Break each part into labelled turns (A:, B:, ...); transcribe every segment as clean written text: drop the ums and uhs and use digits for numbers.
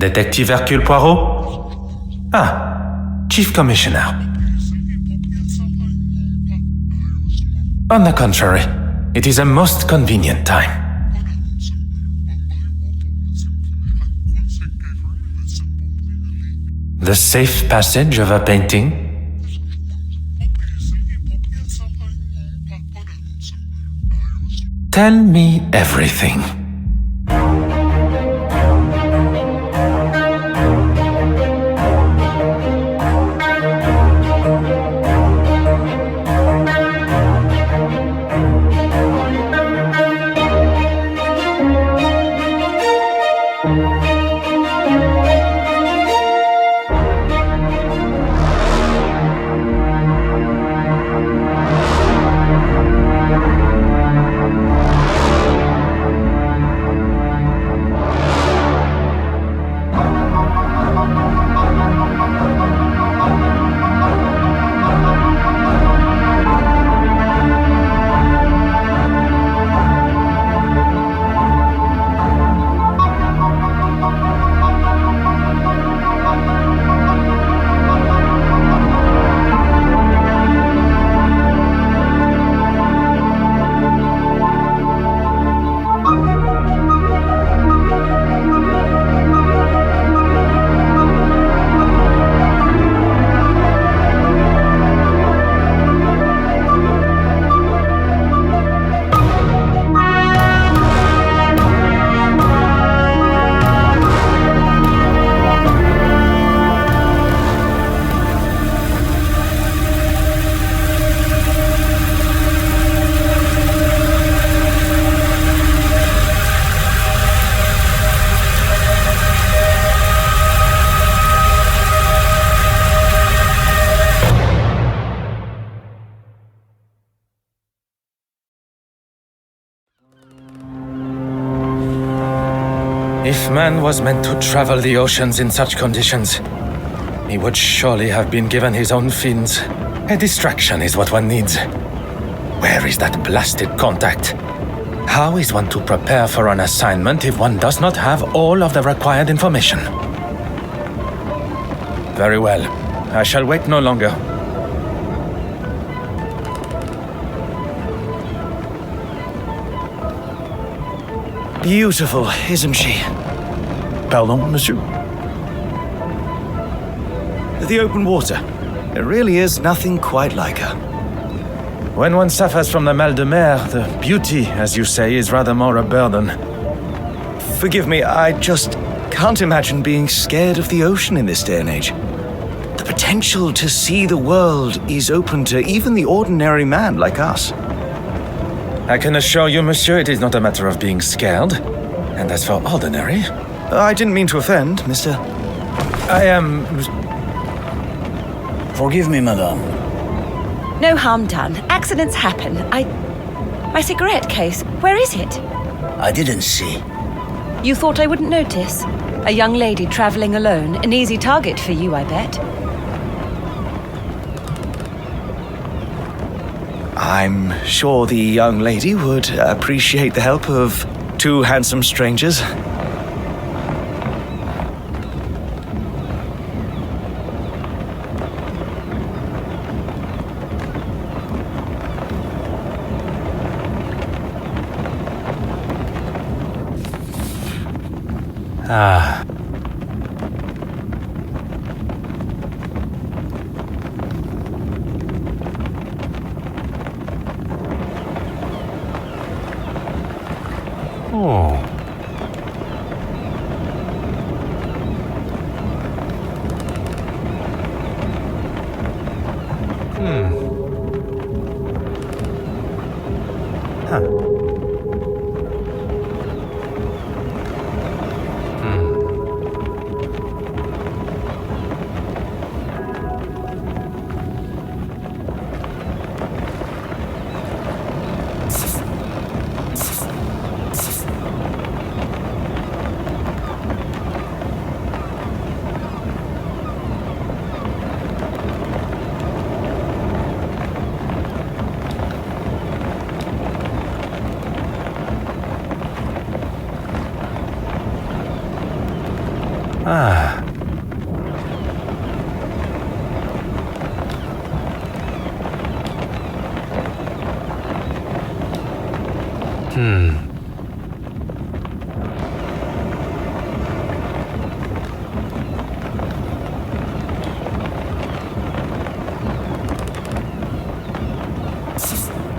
A: Detective Hercule Poirot? Ah, Chief Commissioner. On the contrary, it is a most convenient time. The safe passage of a painting? Tell me everything. If man was meant to travel the oceans in such conditions, he would surely have been given his own fins. A distraction is what one needs. Where is that blasted contact? How is one to prepare for an assignment if one does not have all of the required information? Very well. I shall wait no longer.
B: Beautiful, isn't she? Pardon, monsieur? The open water. There really is nothing quite like her.
A: When one suffers from the mal de mer, the beauty, as you say, is rather more a burden.
B: Forgive me, I just can't imagine being scared of the ocean in this day and age. The potential to see the world is open to even the ordinary man like us.
A: I can assure you, monsieur, it is not a matter of being scared. And as for ordinary...
B: I didn't mean to offend, Mr.
A: I am...
C: Forgive me, madame.
D: No harm done. Accidents happen. My cigarette case, where is it?
C: I didn't see.
D: You thought I wouldn't notice? A young lady traveling alone. An easy target for you, I bet.
B: I'm sure the young lady would appreciate the help of two handsome strangers.
A: Ah. Oh. Huh. Ah.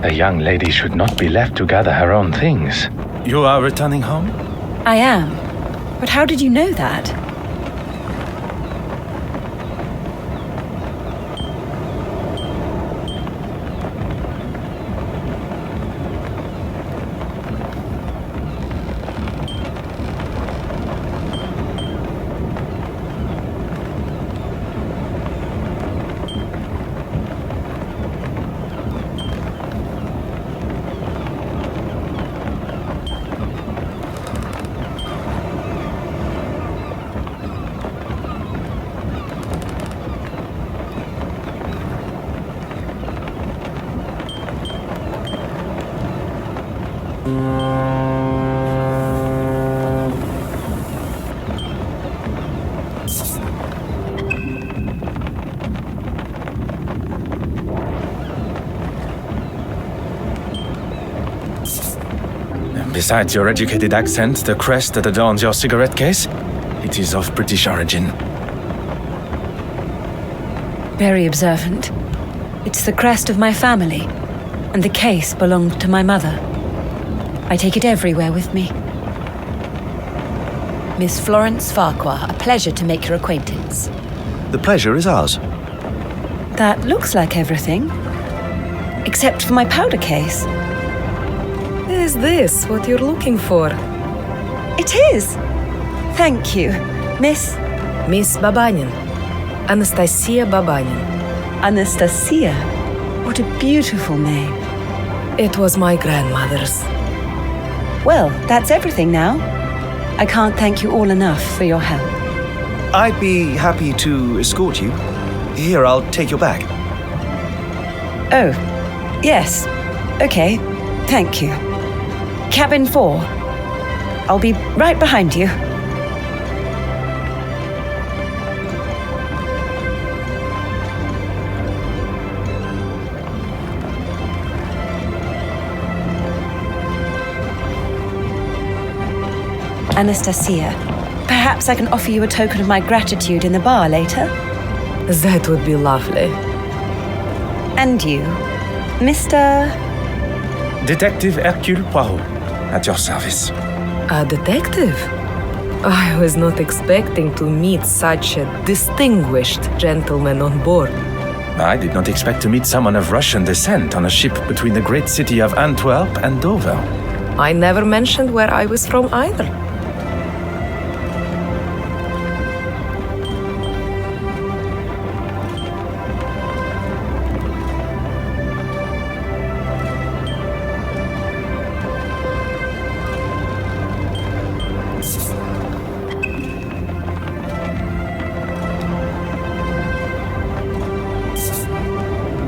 A: A young lady should not be left to gather her own things. You are returning home?
D: I am. But how did you know that?
A: Besides your educated accent, the crest that adorns your cigarette case, it is of British origin.
D: Very observant. It's the crest of my family, and the case belonged to my mother. I take it everywhere with me. Miss Florence Farquhar, a pleasure to make your acquaintance.
B: The pleasure is ours.
D: That looks like everything. Except for my powder case.
E: Is this what you're looking for?
D: It is! Thank you, Miss
E: Miss Babanin. Anastasia Babanin.
D: Anastasia. What a beautiful name.
E: It was my grandmother's.
D: Well, that's everything now. I can't thank you all enough for your help.
B: I'd be happy to escort you. Here, I'll take your bag.
D: Oh, yes. Okay, thank you. Cabin 4. I'll be right behind you. Anastasia, perhaps I can offer you a token of my gratitude in the bar later?
E: That would be lovely.
D: And you, Mr.
A: Detective Hercule Poirot, at your service.
E: A detective? I was not expecting to meet such a distinguished gentleman on board.
A: I did not expect to meet someone of Russian descent on a ship between the great city of Antwerp and Dover.
E: I never mentioned where I was from either.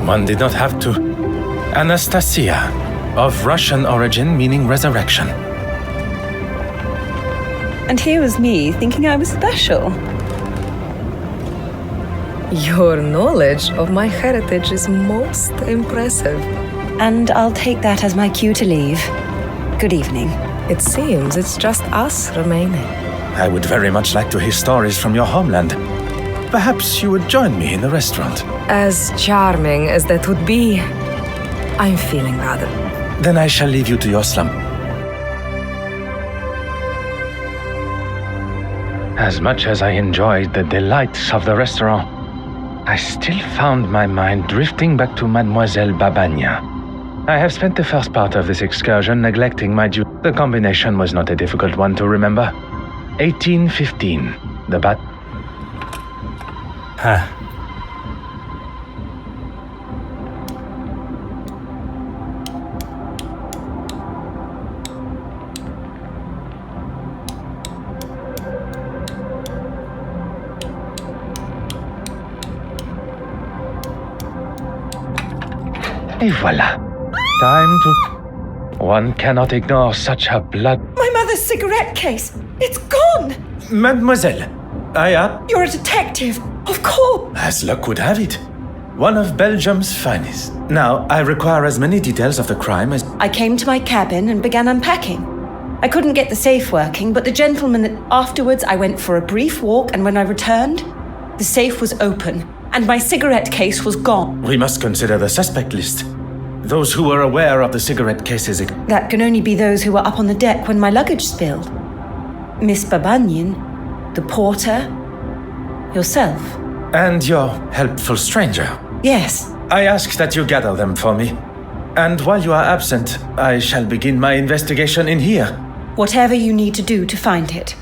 A: One did not have to. Anastasia, of Russian origin meaning resurrection.
D: And here was me thinking I was special.
E: Your knowledge of my heritage is most impressive.
D: And I'll take that as my cue to leave. Good evening.
E: It seems it's just us remaining.
A: I would very much like to hear stories from your homeland. Perhaps you would join me in the restaurant.
E: As charming as that would be, I'm feeling rather.
A: Then I shall leave you to your slump. As much as I enjoyed the delights of the restaurant, I still found my mind drifting back to Mademoiselle Babagna. I have spent the first part of this excursion neglecting my duty. The combination was not a difficult one to remember. 1815, the bat... Et voilà. Time to... One cannot ignore such a blood...
D: My mother's cigarette case! It's gone!
A: Mademoiselle,
D: You're a detective, of course!
A: As luck would have it. One of Belgium's finest. Now, I require as many details of the crime as...
D: I came to my cabin and began unpacking. I couldn't get the safe working, but the gentleman... Afterwards, I went for a brief walk, and when I returned, the safe was open, and my cigarette case was gone.
A: We must consider the suspect list. Those who were aware of the cigarette cases...
D: That can only be those who were up on the deck when my luggage spilled. Miss Babanyan, the porter, yourself.
A: And your helpful stranger.
D: Yes.
A: I ask that you gather them for me. And while you are absent, I shall begin my investigation in here.
D: Whatever you need to do to find it.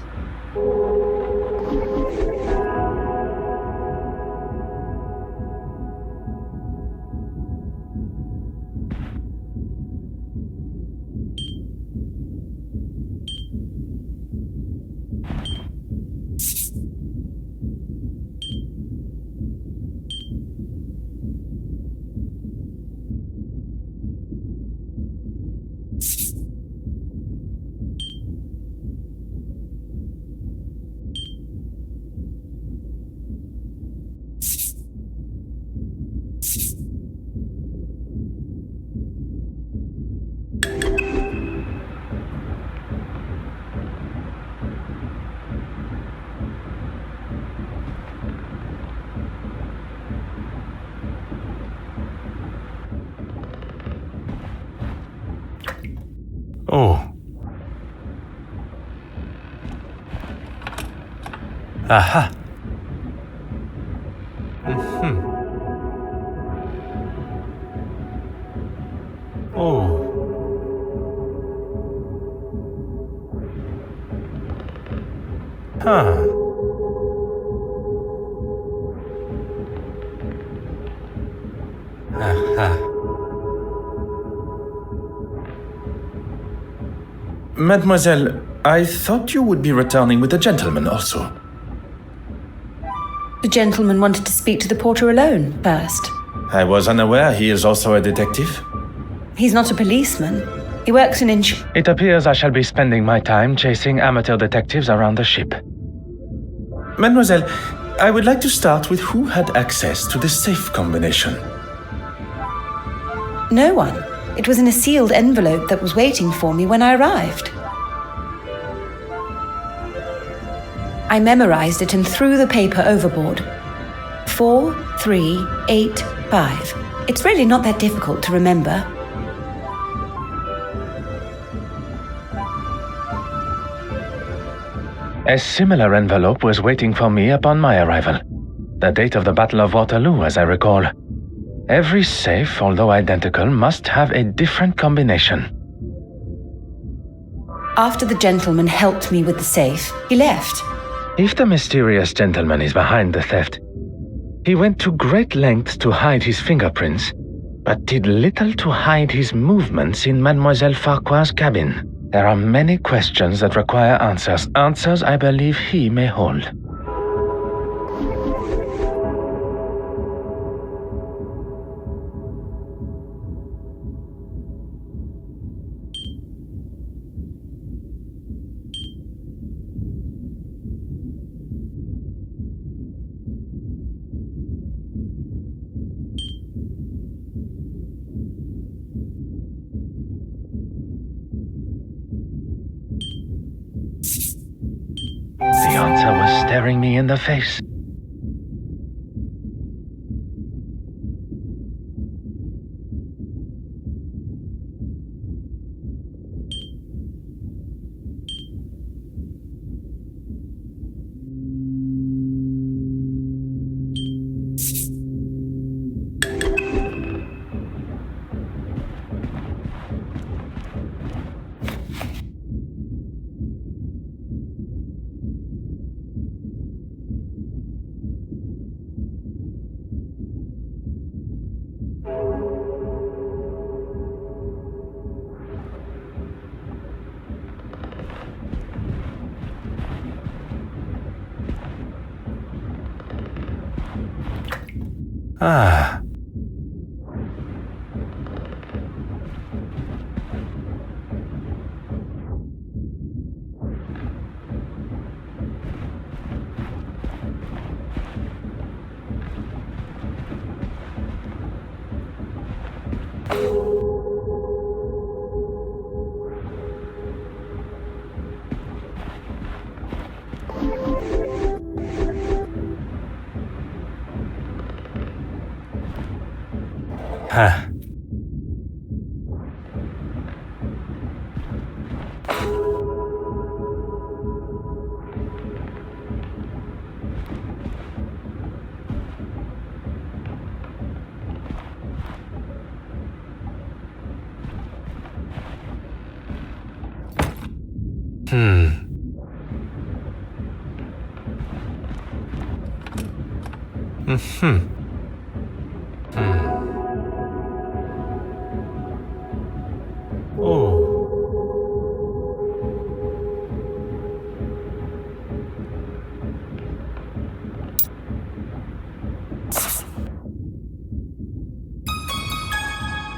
A: Oh. Aha. Oh. Huh. Aha. Mademoiselle, I thought you would be returning with the gentleman also.
D: The gentleman wanted to speak to the porter alone first.
A: I was unaware he is also a detective.
D: He's not a policeman. He works in
A: It appears I shall be spending my time chasing amateur detectives around the ship. Mademoiselle, I would like to start with who had access to the safe combination.
D: No one. It was in a sealed envelope that was waiting for me when I arrived. I memorized it and threw the paper overboard. 4, 3, 8, 5. It's really not that difficult to remember.
A: A similar envelope was waiting for me upon my arrival. The date of the Battle of Waterloo, as I recall. Every safe, although identical, must have a different combination.
D: After the gentleman helped me with the safe, he left.
A: If the mysterious gentleman is behind the theft, he went to great lengths to hide his fingerprints, but did little to hide his movements in Mademoiselle Farquhar's cabin. There are many questions that require answers. Answers I believe he may hold. The answer was staring me in the face. Ah. Huh.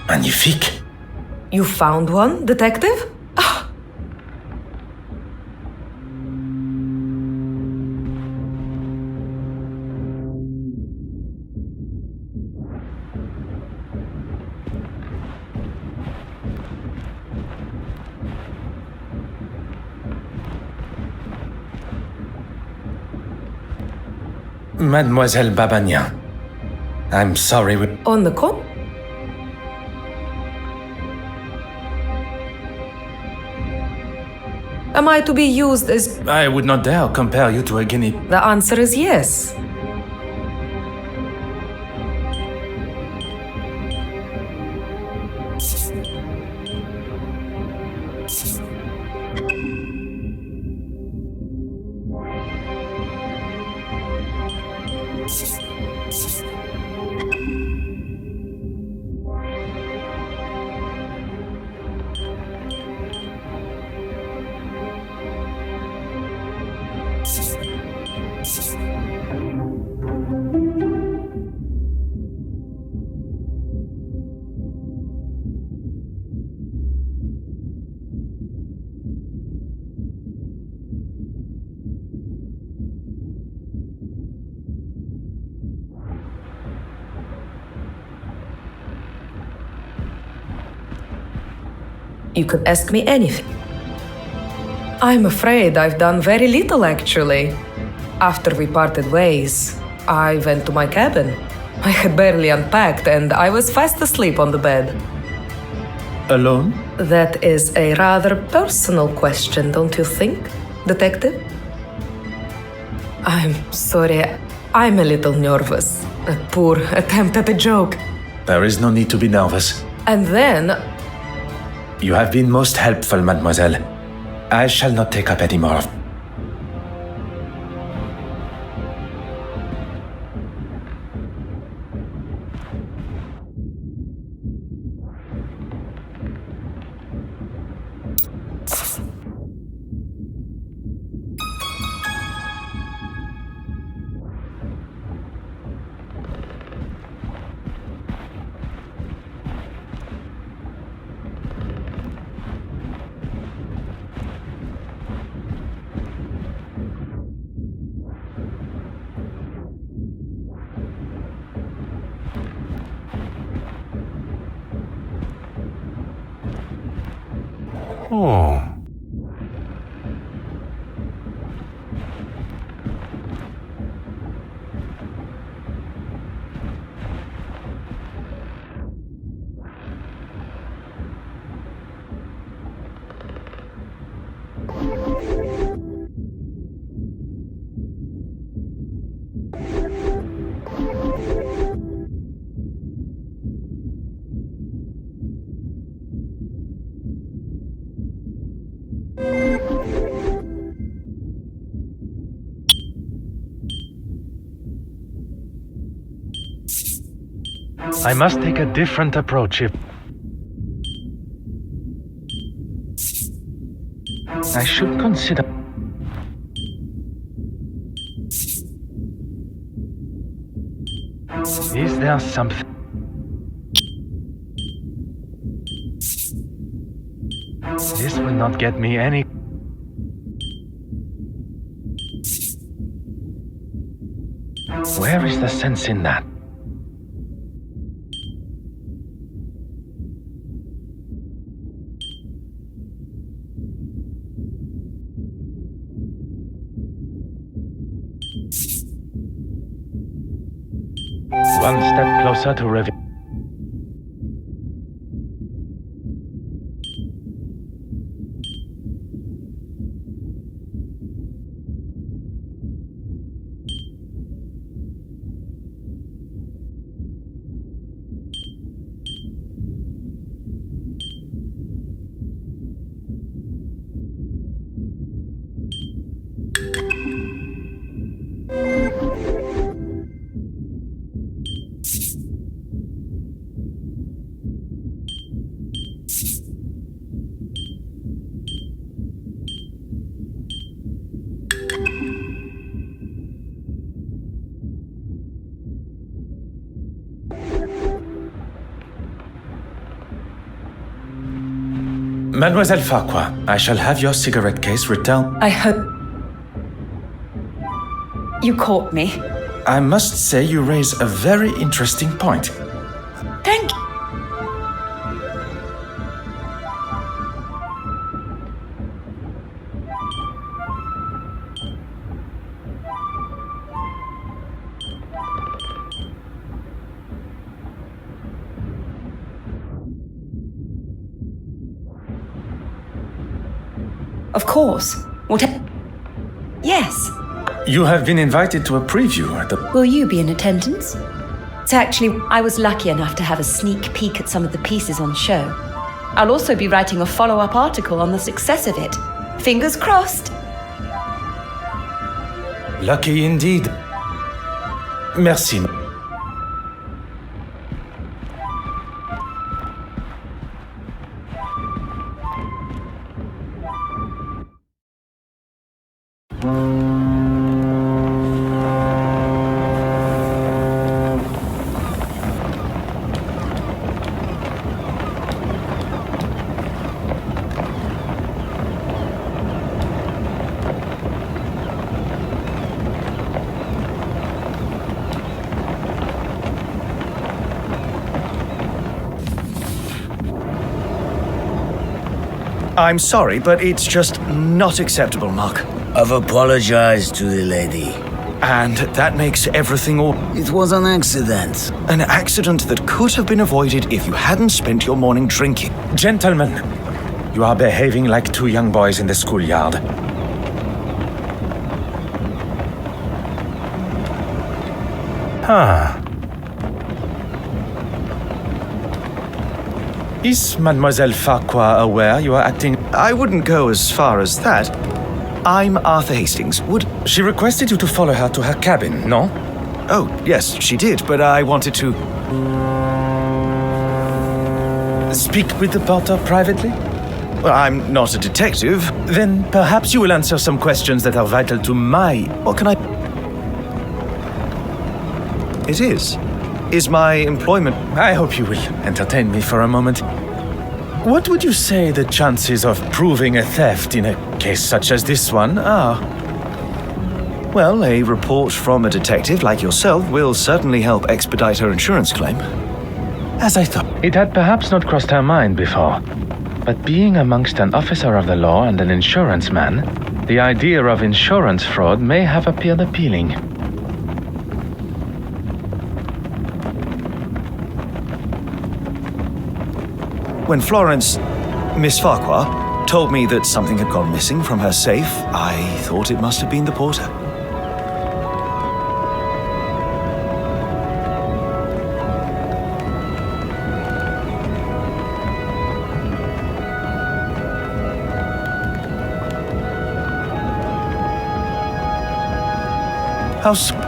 A: Magnifique.
E: You found one, detective?
A: Mademoiselle Babagnan, I'm sorry we...
E: On the con? Am I to be used as...
A: I would not dare compare you to a guinea...
E: The answer is yes. You could ask me anything. I'm afraid I've done very little, actually. After we parted ways, I went to my cabin. I had barely unpacked and I was fast asleep on the bed.
A: Alone?
E: That is a rather personal question, don't you think, detective? I'm sorry, I'm a little nervous. A poor attempt at a joke.
A: There is no need to be nervous.
E: And then...
A: You have been most helpful, mademoiselle. I shall not take up any more. Oh. I must take a different approach if... I should consider... Is there something... This will not get me any... Where is the sense in that? One step closer to reveal. Mademoiselle Farquhar, I shall have your cigarette case returned.
D: I hope. You caught me.
A: I must say you raise a very interesting point.
D: Thank you. Of course. Yes.
A: You have been invited to a preview at the...
D: Will you be in attendance? So actually, I was lucky enough to have a sneak peek at some of the pieces on show. I'll also be writing a follow-up article on the success of it. Fingers crossed.
A: Lucky indeed. Merci.
B: I'm sorry, but it's just not acceptable, Mark.
C: I've apologized to the lady.
B: And that makes everything all...
C: It was an accident.
B: An accident that could have been avoided if you hadn't spent your morning drinking.
A: Gentlemen, you are behaving like two young boys in the schoolyard. Is Mademoiselle Farquhar aware you are acting...
B: I wouldn't go as far as that. I'm Arthur Hastings. Would...
A: She requested you to follow her to her cabin, no?
B: Oh, yes, she did, but I wanted to...
A: Speak with the porter privately?
B: Well, I'm not a detective.
A: Then perhaps you will answer some questions that are vital to my...
B: What can I... It is. Is my employment...
A: I hope you will entertain me for a moment. What would you say the chances of proving a theft in a case such as this one are?
B: Well, a report from a detective like yourself will certainly help expedite her insurance claim.
A: As I thought. It had perhaps not crossed her mind before. But being amongst an officer of the law and an insurance man, the idea of insurance fraud may have appeared appealing.
B: When Florence, Miss Farquhar, told me that something had gone missing from her safe, I thought it must have been the porter.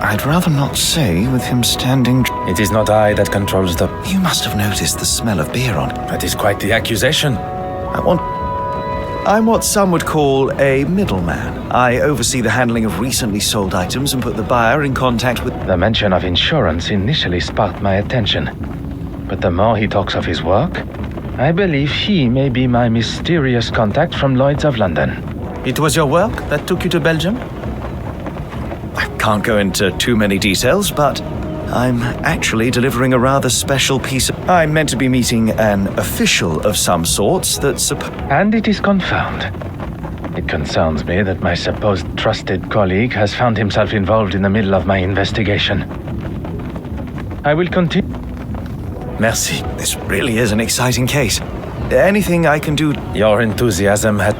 B: I'd rather not say, with him standing...
A: It is not I that controls the...
B: You must have noticed the smell of beer on.
A: That is quite the accusation.
B: I'm what some would call a middleman. I oversee the handling of recently sold items and put the buyer in contact with...
A: The mention of insurance initially sparked my attention. But the more he talks of his work, I believe he may be my mysterious contact from Lloyd's of London. It was your work that took you to Belgium?
B: I can't go into too many details, but I'm actually delivering a rather special piece of... I'm meant to be meeting an official of some sorts that's...
A: And it is confirmed. It concerns me that my supposed trusted colleague has found himself involved in the middle of my investigation. I will continue. Merci.
B: This really is an exciting case. Anything I can do?
A: Your enthusiasm had...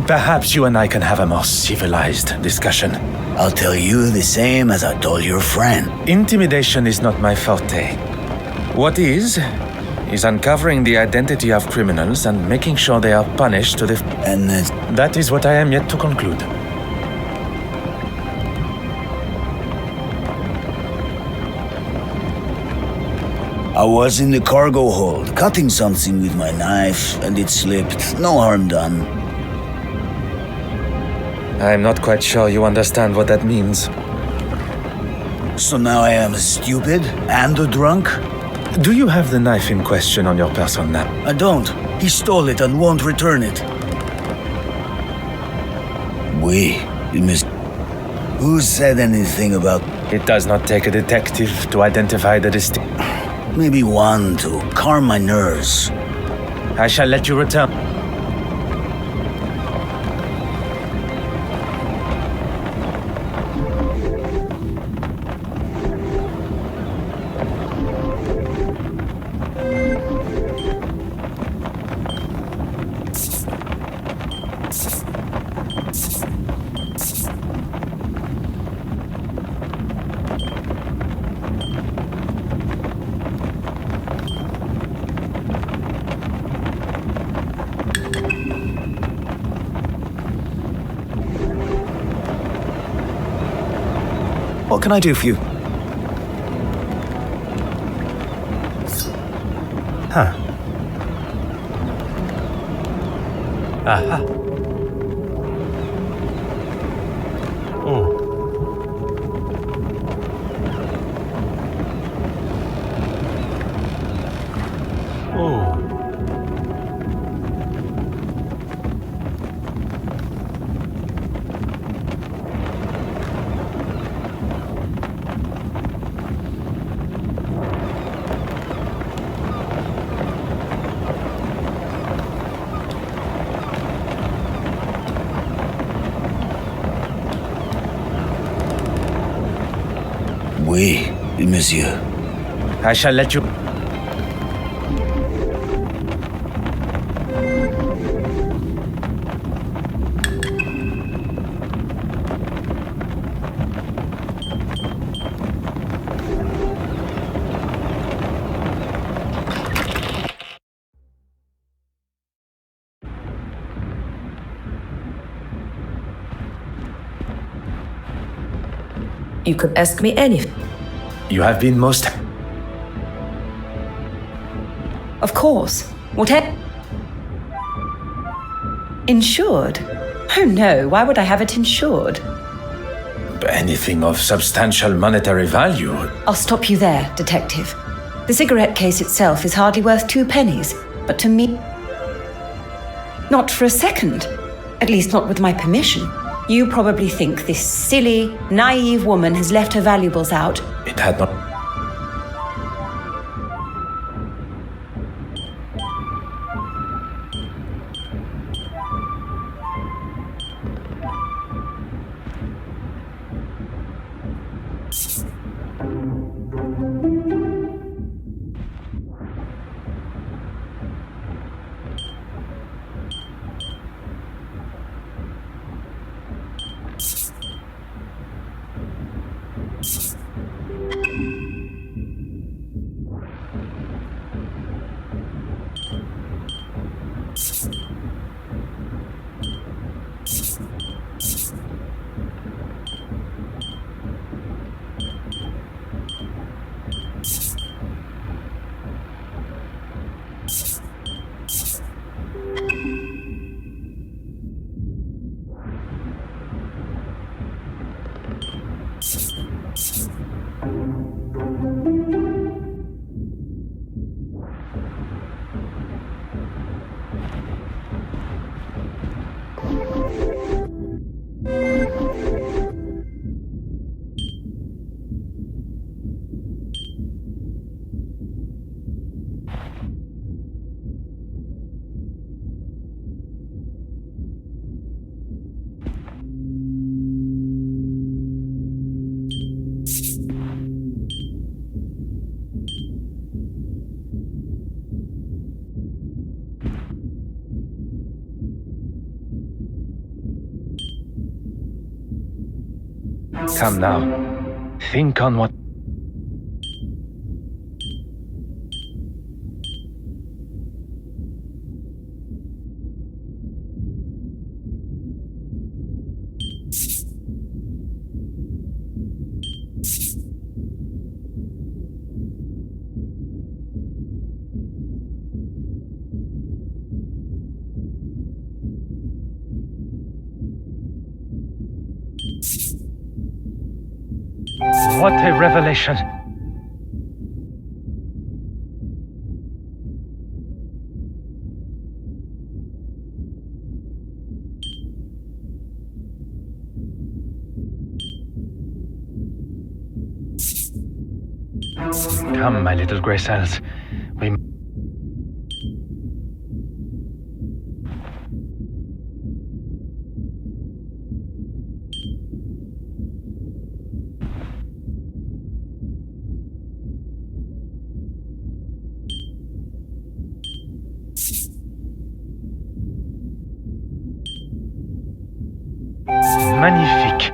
A: Perhaps you and I can have a more civilized discussion.
C: I'll tell you the same as I told your friend.
A: Intimidation is not my forte. What is uncovering the identity of criminals and making sure they are punished to the...
C: And
A: That is what I am yet to conclude.
C: I was in the cargo hold, cutting something with my knife, and it slipped. No harm done.
A: I'm not quite sure you understand what that means.
C: So now I am stupid and a drunk?
A: Do you have the knife in question on your person now?
C: I don't. He stole it and won't return it. Who said anything about...
A: It does not take a detective to identify the distinct...
C: Maybe one to calm my nerves.
A: I shall let you return.
B: What can I do for you?
A: Huh. Aha. Oh. Oh.
C: Oui, monsieur.
A: I shall let you...
E: You could ask me anything.
A: You have been most...
D: Of course. Whatever. Insured? Oh no, why would I have it insured?
A: Anything of substantial monetary value.
D: I'll stop you there, detective. The cigarette case itself is hardly worth 2 pennies, but to me... Not for a second. At least not with my permission. You probably think this silly, naive woman has left her valuables out.
A: It had not... Come now. Think on what... What a revelation! Come, my little grey cells. We... Magnifique!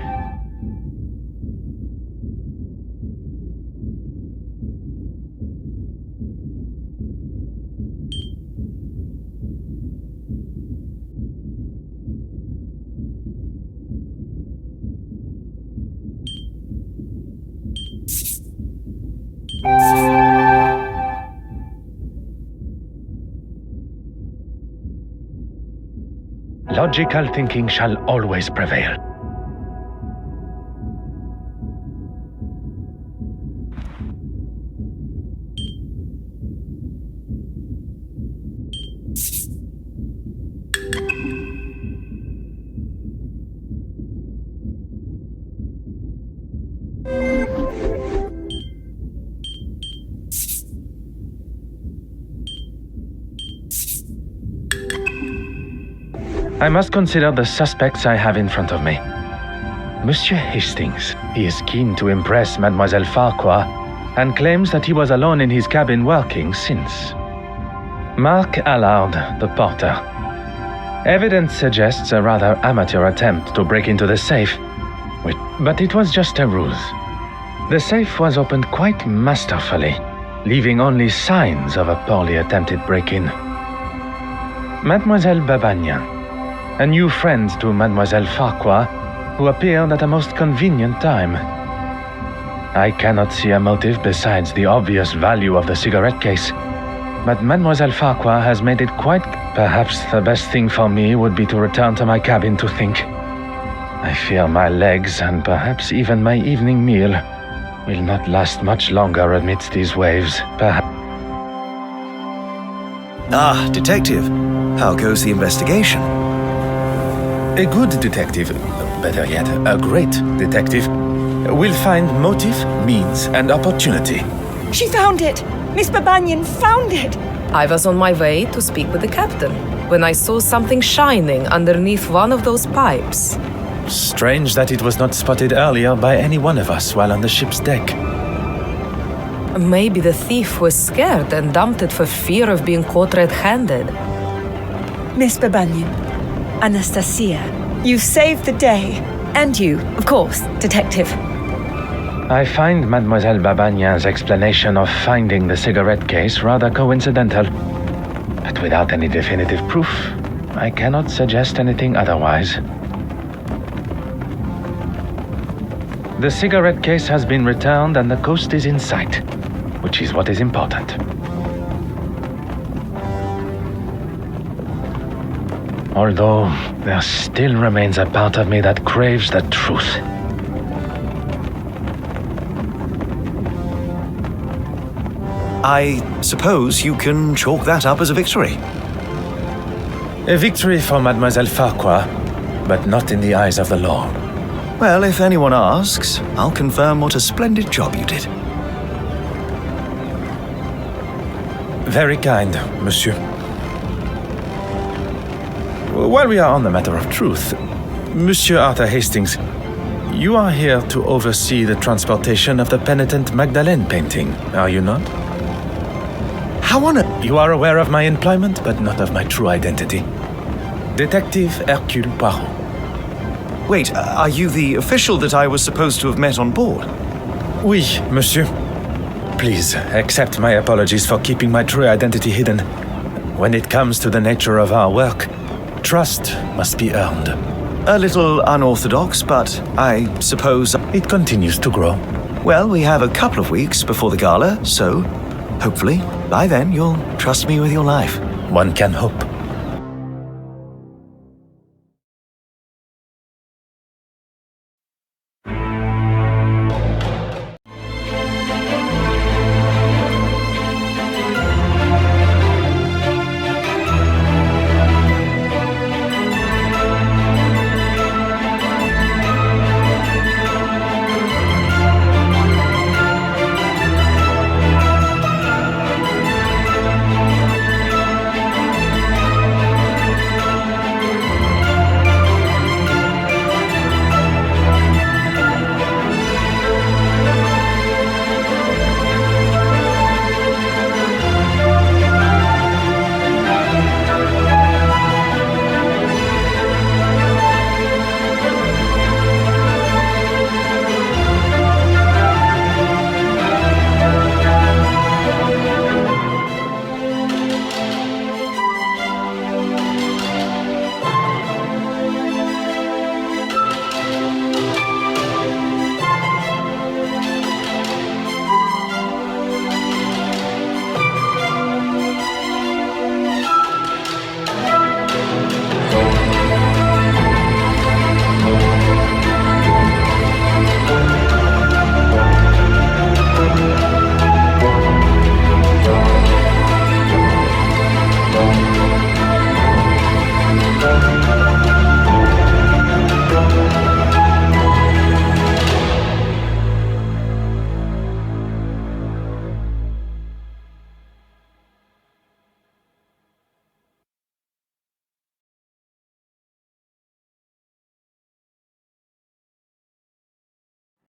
A: Logical thinking shall always prevail. I must consider the suspects I have in front of me. Monsieur Hastings, he is keen to impress Mademoiselle Farquhar and claims that he was alone in his cabin working since. Mark Allard, the porter. Evidence suggests a rather amateur attempt to break into the safe, but it was just a ruse. The safe was opened quite masterfully, leaving only signs of a poorly attempted break-in. Mademoiselle Babagnan, a new friend to Mademoiselle Farquhar, who appeared at a most convenient time. I cannot see a motive besides the obvious value of the cigarette case, but Mademoiselle Farquhar has made it quite... Perhaps the best thing for me would be to return to my cabin to think. I fear my legs and perhaps even my evening meal will not last much longer amidst these waves.
B: Ah, detective. How goes the investigation?
A: A good detective, better yet, a great detective, will find motive, means, and opportunity.
D: She found it! Miss Babagnan found it!
E: I was on my way to speak with the captain when I saw something shining underneath one of those pipes.
A: Strange that it was not spotted earlier by any one of us while on the ship's deck.
E: Maybe the thief was scared and dumped it for fear of being caught red-handed.
D: Miss Babagnan, Anastasia, you saved the day. And you, of course, detective.
A: I find Mademoiselle Babagnan's explanation of finding the cigarette case rather coincidental. But without any definitive proof, I cannot suggest anything otherwise. The cigarette case has been returned and the coast is in sight, which is what is important. Although there still remains a part of me that craves the truth.
B: I suppose you can chalk that up as a victory.
A: A victory for Mademoiselle Farquhar, but not in the eyes of the law.
B: Well, if anyone asks, I'll confirm what a splendid job you did.
A: Very kind, monsieur. While we are on the matter of truth, Monsieur Arthur Hastings, you are here to oversee the transportation of the penitent Magdalene painting, are you not?
B: How on earth?
A: You are aware of my employment, but not of my true identity. Detective Hercule Poirot.
B: Wait, are you the official that I was supposed to have met on board?
A: Oui, monsieur. Please accept my apologies for keeping my true identity hidden. When it comes to the nature of our work, trust must be earned.
B: A little unorthodox, but I suppose...
A: It continues to grow.
B: Well, we have a couple of weeks before the gala, so hopefully by then you'll trust me with your life.
A: One can hope.